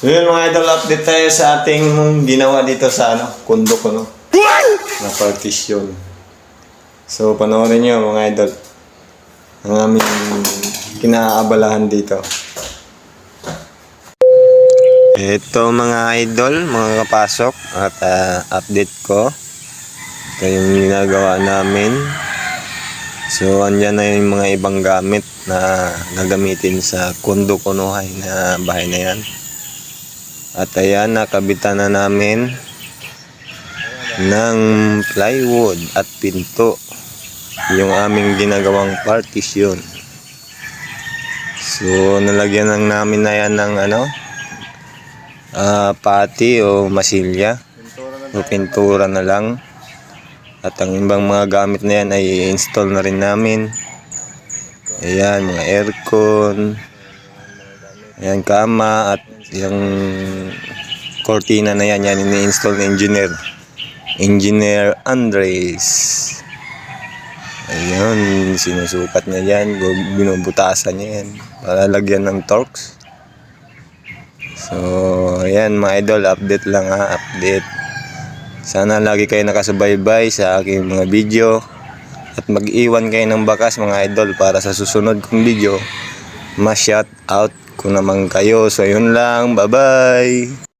So yun mga idol, update tayo sa ating ginawa dito sa kondo ko, no? Na partition. So panoorin nyo mga idol ang aming kinaabalahan dito. Ito mga idol, mga kapasok at update ko. Ito yung ginagawa namin. So andyan na yung mga ibang gamit na gagamitin sa kondo kunuhay na bahay na yan. At ayan, nakabitan na namin ng plywood at pinto yung aming ginagawang partition. So nalagyan lang namin na yan ng pati o masilya o pintura na lang. At ang ibang mga gamit na yan ay i-install na rin namin. Ayan, mga aircon, ayan, kama, at yung cortina na yan, ini-install ni Engineer Andres. Ayun, sinusukat niya yan, binubutasan niya yan para lagyan ng Torx. So ayan mga idol, update lang update. Sana lagi kayo nakasubaybay sa aking mga video at mag-iwan kayo ng bakas mga idol para sa susunod kong video ma-shout out ko naman kayo. So yun lang, bye bye.